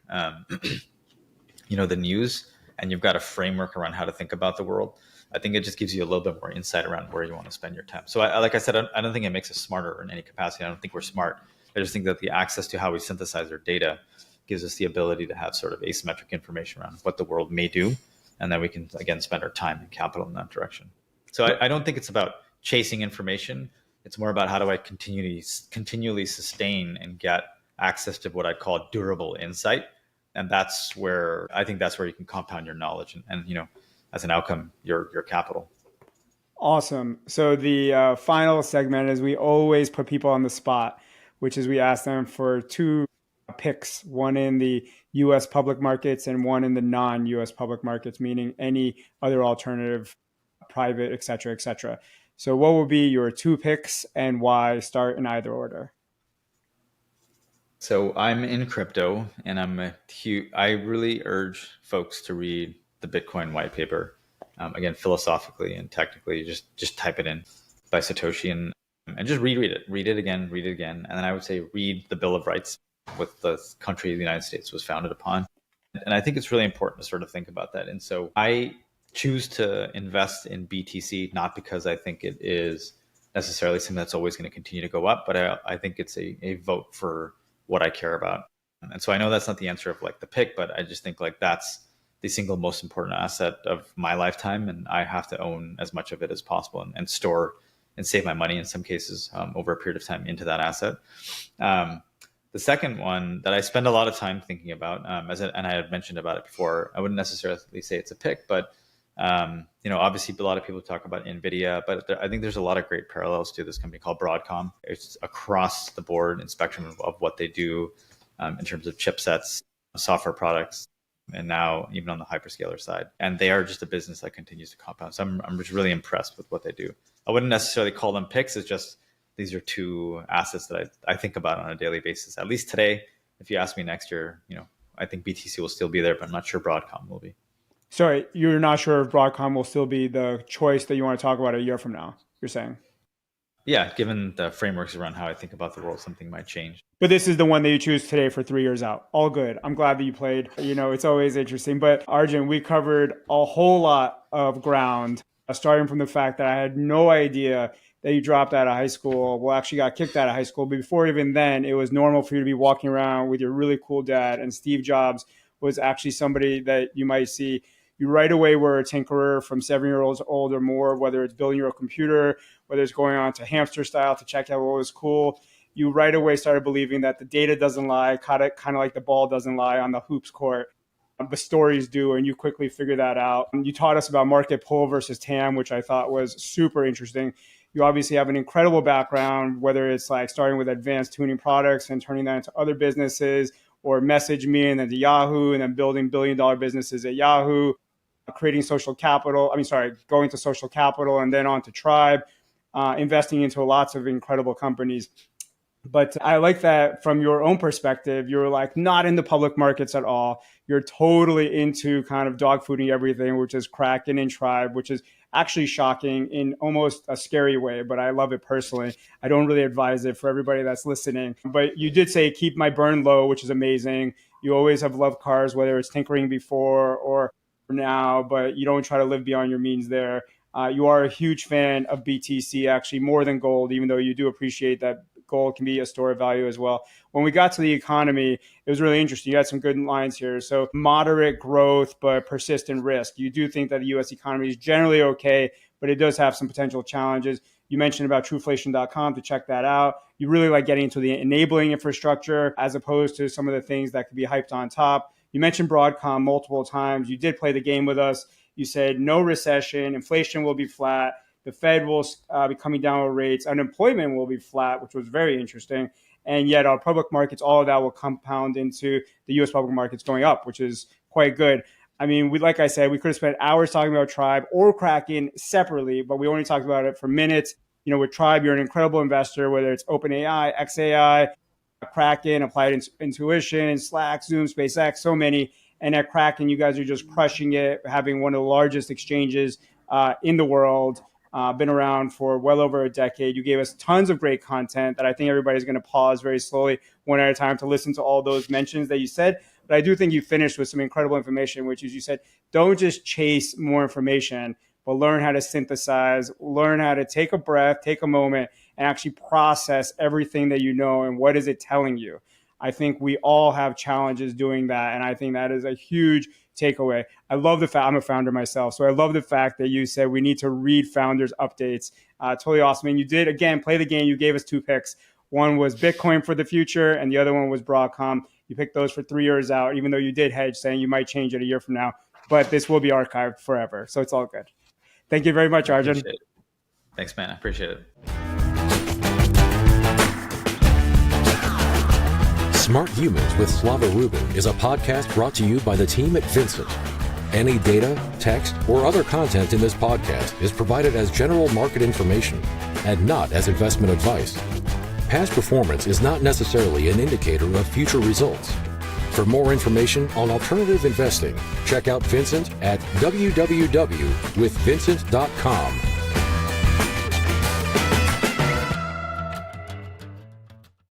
the news, and you've got a framework around how to think about the world, I think it just gives you a little bit more insight around where you want to spend your time. So like I said, I don't think it makes us smarter in any capacity. I don't think we're smart. I just think that the access to how we synthesize our data gives us the ability to have sort of asymmetric information around what the world may do. And then we can, again, spend our time and capital in that direction. So I don't think it's about chasing information. It's more about how do I continually sustain and get access to what I call durable insight. And that's where you can compound your knowledge and as an outcome, your capital. Awesome. So the final segment is we always put people on the spot, which is we ask them for 2 picks, one in the U.S. public markets and one in the non-U.S. public markets, meaning any other alternative, private, et cetera, et cetera. So what will be your 2 picks and why? Start in either order. So I'm in crypto, and I really urge folks to read the Bitcoin white paper. Again, philosophically and technically, just type it in by Satoshi and just read it again. And then I would say read the Bill of Rights, what the country of the United States was founded upon. And I think it's really important to sort of think about that. And so I choose to invest in BTC, not because I think it is necessarily something that's always going to continue to go up, but I think it's a vote for what I care about. And so I know that's not the answer of like the pick, but I just think like that's the single most important asset of my lifetime. And I have to own as much of it as possible and store and save my money in some cases over a period of time into that asset. The second one that I spend a lot of time thinking about, and I had mentioned about it before, I wouldn't necessarily say it's a pick, but obviously a lot of people talk about NVIDIA, but I think there's a lot of great parallels to this company called Broadcom. It's across the board and spectrum of what they do in terms of chipsets, software products, and now even on the hyperscaler side. And they are just a business that continues to compound. So I'm just really impressed with what they do. I wouldn't necessarily call them picks. It's just these are 2 assets that I think about on a daily basis. At least today, if you ask me next year, I think BTC will still be there, but I'm not sure Broadcom will be. Sorry, you're not sure if Broadcom will still be the choice that you want to talk about a year from now, you're saying? Yeah, given the frameworks around how I think about the world, something might change. But this is the one that you choose today for 3 years out. All good. I'm glad that you played. It's always interesting. But Arjun, we covered a whole lot of ground, starting from the fact that I had no idea that you dropped out of high school. Well, actually got kicked out of high school. But before even then, it was normal for you to be walking around with your really cool dad. And Steve Jobs was actually somebody that you might see. You right away were a tinkerer from 7-year-olds old or more, whether it's building your computer, whether it's going on to hamster style to check out what was cool. You right away started believing that the data doesn't lie, kind of like the ball doesn't lie on the hoops court. The stories do, and you quickly figured that out. You taught us about market pull versus TAM, which I thought was super interesting. You obviously have an incredible background, whether it's like starting with advanced tuning products and turning that into other businesses, or Message Me and then to Yahoo, and then building billion-dollar businesses at Yahoo, creating going to social capital and then on to Tribe, investing into lots of incredible companies. But I like that from your own perspective, you're like not in the public markets at all. You're totally into kind of dogfooding everything, which is Kraken and Tribe, which is actually shocking in almost a scary way, but I love it personally. I don't really advise it for everybody that's listening. But you did say keep my burn low, which is amazing. You always have loved cars, whether it's tinkering before or now, but you don't try to live beyond your means there. You are a huge fan of BTC, actually more than gold, even though you do appreciate that gold can be a store of value as well. When we got to the economy, it was really interesting. You had some good lines here. So moderate growth, but persistent risk. You do think that the U.S. economy is generally okay, but it does have some potential challenges. You mentioned about trueflation.com to check that out. You really like getting into the enabling infrastructure as opposed to some of the things that could be hyped on top. You mentioned Broadcom multiple times. You did play the game with us. You said no recession, inflation will be flat, the Fed will be coming down with rates, unemployment will be flat, which was very interesting. And yet our public markets, all of that will compound into the U.S. public markets going up, which is quite good. I mean, like I said, we could have spent hours talking about Tribe or Kraken separately, but we only talked about it for minutes. With Tribe, you're an incredible investor, whether it's OpenAI, XAI, Kraken, Applied Intuition, Slack, Zoom, SpaceX, so many. And at Kraken, you guys are just crushing it, having one of the largest exchanges in the world, been around for well over a decade. You gave us tons of great content that I think everybody's going to pause very slowly, one at a time, to listen to all those mentions that you said. But I do think you finished with some incredible information, which is you said, don't just chase more information, but learn how to synthesize, learn how to take a breath, take a moment, and actually process everything that you know and what is it telling you. I think we all have challenges doing that, and I think that is a huge takeaway. I love the fact, I'm a founder myself, so I love the fact that you said we need to read founders' updates. Totally awesome. And you did, again, play the game. You gave us 2 picks. One was Bitcoin for the future, and the other one was Broadcom. You picked those for 3 years out, even though you did hedge, saying you might change it a year from now. But this will be archived forever, so it's all good. Thank you very much, Arjun. Thanks, man. I appreciate it. Smart Humans with Slava Rubin is a podcast brought to you by the team at Vincent. Any data, text, or other content in this podcast is provided as general market information and not as investment advice. Past performance is not necessarily an indicator of future results. For more information on alternative investing, check out Vincent at www.withvincent.com.